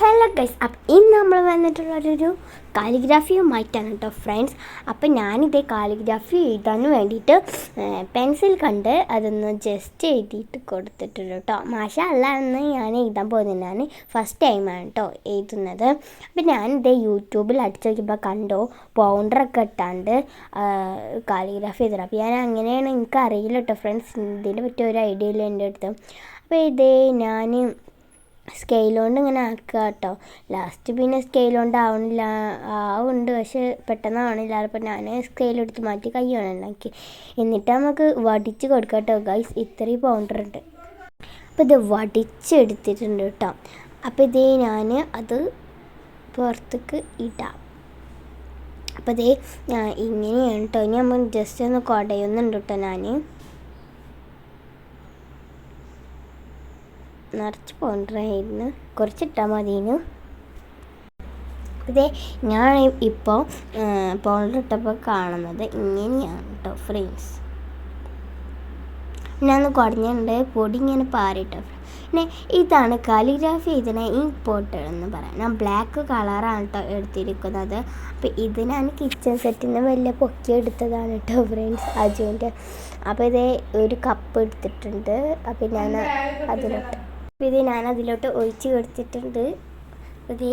Hello guys, അപ്പം ഇന്ന് നമ്മൾ വന്നിട്ടുള്ളൊരു കാലിഗ്രാഫിയുമായിട്ടാണ് കേട്ടോ ഫ്രണ്ട്സ്. അപ്പം ഞാനിതേ കാലിഗ്രാഫി എഴുതാൻ വേണ്ടിയിട്ട് പെൻസിൽ കണ്ട് അതൊന്ന് ജസ്റ്റ് എഴുതിയിട്ട് കൊടുത്തിട്ടുണ്ട് കേട്ടോ. മാഷാ അല്ലാ എന്ന് ഞാൻ എഴുതാൻ പോകുന്നത് ഞാൻ ഫസ്റ്റ് ടൈമാണ് കേട്ടോ എഴുതുന്നത്. അപ്പം ഞാനിതേ യൂട്യൂബിൽ അടിച്ചു നോക്കിയപ്പോൾ കണ്ടോ പൗഡറൊക്കെ ഇട്ടാണ്ട് കാലിഗ്രാഫി എഴുതണം. അപ്പം ഞാൻ അങ്ങനെയാണ് എനിക്കറിയില്ല കേട്ടോ ഫ്രണ്ട്സ്, ഇതിനെ പറ്റിയ ഒരു ഐഡിയ ഇല്ല എൻ്റെ അടുത്ത്. അപ്പോൾ ഇതേ ഞാൻ സ്കെയിൽ കൊണ്ട് ഇങ്ങനെ ആക്കുക കേട്ടോ. ലാസ്റ്റ് പിന്നെ സ്കെയിൽ കൊണ്ട് ആവുന്നുണ്ട്, പക്ഷെ പെട്ടെന്ന് ആവണില്ല. അപ്പോൾ ഞാൻ സ്കെയിലെടുത്ത് മാറ്റി കൈ വേണം ഉണ്ടാക്കി. എന്നിട്ട് നമുക്ക് വടിച്ച് കൊടുക്കാം കേട്ടോ ഗൈസ്. ഇത്രയും പൗഡർ ഉണ്ട്. അപ്പോൾ ഇത് വടിച്ചെടുത്തിട്ടുണ്ട് കേട്ടോ. അപ്പോൾ ഇതേ ഞാൻ അത് പുറത്തേക്ക് ഇടാം. അപ്പോൾ ഇതേ ഇങ്ങനെയാണ് കേട്ടോ. ഇനി നമ്മൾ ജസ്റ്റ് ഒന്ന് കുടയുന്നുണ്ട് കേട്ടോ. ഞാൻ നിറച്ച് പൗഡറായിരുന്നു, കുറച്ചിട്ടാൽ മതിന്. ഇതേ ഞാൻ ഇപ്പോൾ പൗഡർ ഇട്ടപ്പോൾ കാണുന്നത് ഇങ്ങനെയാണ് കേട്ടോ ഫ്രണ്ട്സ്. ഞാൻ കുടഞ്ഞിട്ടുണ്ട്, പൊടി ഇങ്ങനെ പാറിട്ടോ. പിന്നെ ഇതാണ് കാലിഗ്രാഫി ഇതിനെ ഇമ്പോർട്ടഡ് എന്ന് പറയാം. ഞാൻ ബ്ലാക്ക് കളറാണ് കേട്ടോ എടുത്തിരിക്കുന്നത്. അപ്പോൾ ഇത് ഞാൻ കിച്ചൺ സെറ്റിൽ നിന്ന് വലിയ പൊക്കി എടുത്തതാണ് കേട്ടോ ഫ്രണ്ട്സ്, അജുവിൻ്റെ. അപ്പോൾ ഇതേ ഒരു കപ്പ് എടുത്തിട്ടുണ്ട്. അപ്പോൾ ഞാൻ അതിലോട്ട് ഒഴിച്ച് കൊടുത്തിട്ടുണ്ട്. ഇതേ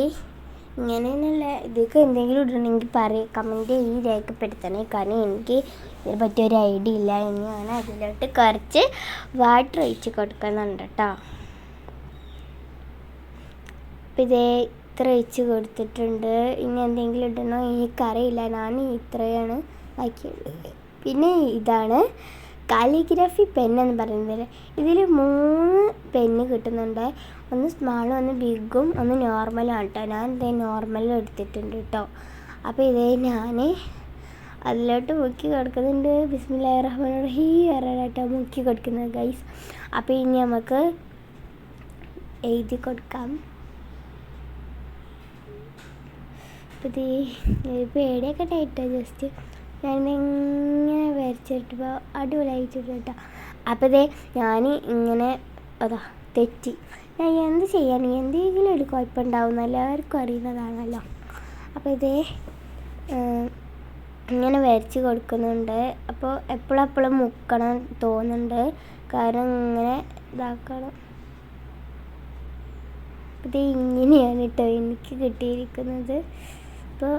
ഇങ്ങനെ തന്നെയല്ല, ഇതൊക്കെ എന്തെങ്കിലും ഇടണമെങ്കിൽ കമൻറ്റ് രേഖപ്പെടുത്തണേ. കാരണം എനിക്ക് ഇതിനെ പറ്റിയൊരു ഐഡിയ ഇല്ല. ഇനി ഞാൻ അതിലോട്ട് കുറച്ച് വാട്ടർ ഒഴിച്ച് കൊടുക്കുന്നുണ്ട് കേട്ടോ. അപ്പം ഇതേ ഇത്ര ഒഴിച്ച് കൊടുത്തിട്ടുണ്ട്. ഇനി എന്തെങ്കിലും ഇടണോ എനിക്കറിയില്ല, ഞാൻ ഇത്രയാണ് ആക്കിയത്. പിന്നെ ഇതാണ് കാലിഗ്രാഫി പെന്നെന്ന് പറയുന്നത്. ഇതിൽ 3 പെന്ന് കിട്ടുന്നുണ്ട്. ഒന്ന് സ്മാളും, ഒന്ന് ബിഗും, ഒന്ന് നോർമലാണ് കേട്ടോ. ഞാൻ ഇതേ നോർമലും എടുത്തിട്ടുണ്ട് കേട്ടോ. അപ്പോൾ ഇതേ ഞാൻ അതിലോട്ട് മുക്കി കൊടുക്കുന്നുണ്ട്. ബിസ്മില്ലാഹിർ റഹ്മാനിർ റഹീം കേട്ടോ മുക്കി കൊടുക്കുന്നത് ഗൈസ്. അപ്പോൾ ഇനി നമുക്ക് എഴുതി കൊടുക്കാം. അപ്പോൾ ഇതേ പേടിയൊക്കെ ടൈറ്റാ. ജസ്റ്റ് ഞാനിങ്ങനെ വരച്ചിട്ടപ്പോൾ അടിപൊളിയായിട്ടുണ്ട് കേട്ടോ. അപ്പോൾ ഇതേ ഞാൻ ഇങ്ങനെ തെറ്റി. ഞാൻ എന്ത് ചെയ്യാൻ, എന്തെങ്കിലും ഒരു കുഴപ്പമുണ്ടാവും, എല്ലാവർക്കും അറിയുന്നതാണല്ലോ. അപ്പോൾ ഇതേ ഇങ്ങനെ വരച്ച് കൊടുക്കുന്നുണ്ട്. അപ്പോൾ എപ്പോഴും മുക്കണം തോന്നുന്നുണ്ട്, കാരണം ഇങ്ങനെ ഇതാക്കണം. ഇത് ഇങ്ങനെയാണ് കേട്ടോ എനിക്ക് കിട്ടിയിരിക്കുന്നത്. അപ്പോൾ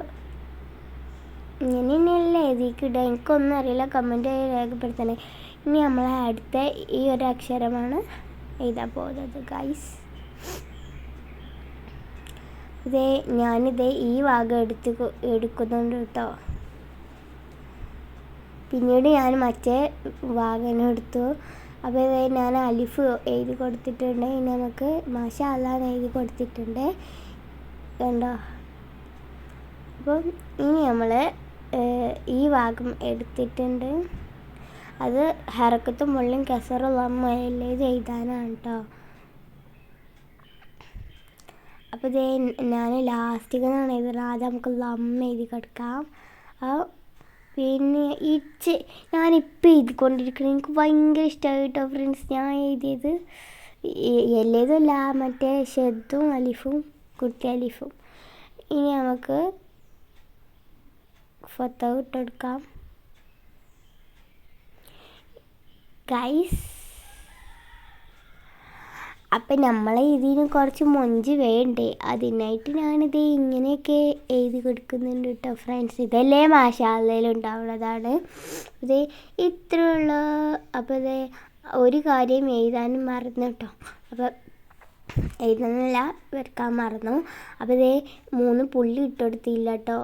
ഇങ്ങനെ തന്നെയല്ലേ എഴുതിക്കിടുക, എനിക്കൊന്നും അറിയില്ല, കമൻറ്റ് രേഖപ്പെടുത്തണേ. ഇനി നമ്മളെ അടുത്ത ഈ ഒരു അക്ഷരമാണ് എഴുതാൻ പോകുന്നത് ഗൈസ്. ഞാനിതേ ഈ ഭാഗം എടുക്കുന്നുണ്ട് കേട്ടോ. പിന്നീട് ഞാൻ മറ്റേ ഭാഗം എടുത്തു. അപ്പോൾ ഇതേ ഞാൻ അലിഫ് എഴുതി കൊടുത്തിട്ടുണ്ട്. ഇനി നമുക്ക് മാഷാ അല്ലാ എഴുതി കൊടുത്തിട്ടുണ്ട് കണ്ടോ. അപ്പം ഇനി നമ്മൾ ഈ ഭാഗം എടുത്തിട്ടുണ്ട്. അത് ഹറക്കത്തും മുള്ളും കസറും ലമ്മയില്ലേ എഴുതാനാണ് കേട്ടോ. അപ്പോൾ ഇതേ ഞാൻ ലാസ്റ്റിക്കാണ് എഴുതുന്നത്. ആദ്യം നമുക്ക് ലമ്മ എഴുതി കൊടുക്കാം. പിന്നെ ഞാനിപ്പോൾ എഴുതിക്കൊണ്ടിരിക്കുന്നത് എനിക്ക് ഭയങ്കര ഇഷ്ടമായി കേട്ടോ ഫ്രണ്ട്സ്. ഞാൻ എഴുതിയത് എല്ലേതുമല്ല, മറ്റേ ഷെദ്ദും അലിഫും കുട്ടി അലിഫും. ഇനി നമുക്ക് ഫോട്ടോ ഇട്ടെടുക്കാം ഗൈസ്. അപ്പം നമ്മളെ ഇതിന് കുറച്ച് മൊഞ്ച് വേണ്ടേ, അതിനായിട്ട് ഞാനിത് ഇങ്ങനെയൊക്കെ എഴുതി കൊടുക്കുന്നുണ്ട് കേട്ടോ ഫ്രണ്ട്സ്. ഇതല്ലേ മാഷാ അല്ലയിലും ഉണ്ടാവുന്നതാണ്. ഇത് ഇത്രയുള്ള. അപ്പോൾ ഇത് ഒരു കാര്യം എഴുതാനും മറന്നു കേട്ടോ. അപ്പോൾ എഴുതുന്നില്ല, വരക്കാൻ മറന്നു. അപ്പോൾ ഇത് 3 പുള്ളി ഇട്ടുകൊടുത്തില്ല കേട്ടോ.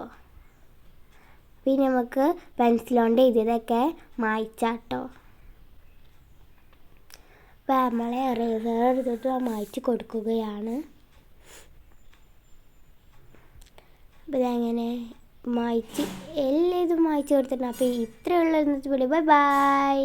പിന്നെ നമുക്ക് പെൻസിലുകൊണ്ട് എഴുതിയതൊക്കെ മായ്ച്ചാട്ടോ. അപ്പോൾ നമ്മളെ ഇറേസർ എടുത്തിട്ട് മായ്ച്ച് കൊടുക്കുകയാണ്. അപ്പോൾ ഇതങ്ങനെ മായ്ച്ച് എല്ലാം ഇതും മായ്ച്ച് കൊടുത്തിട്ടുണ്ട്. അപ്പോൾ ഇത്രയുള്ള ബൈ ബൈ.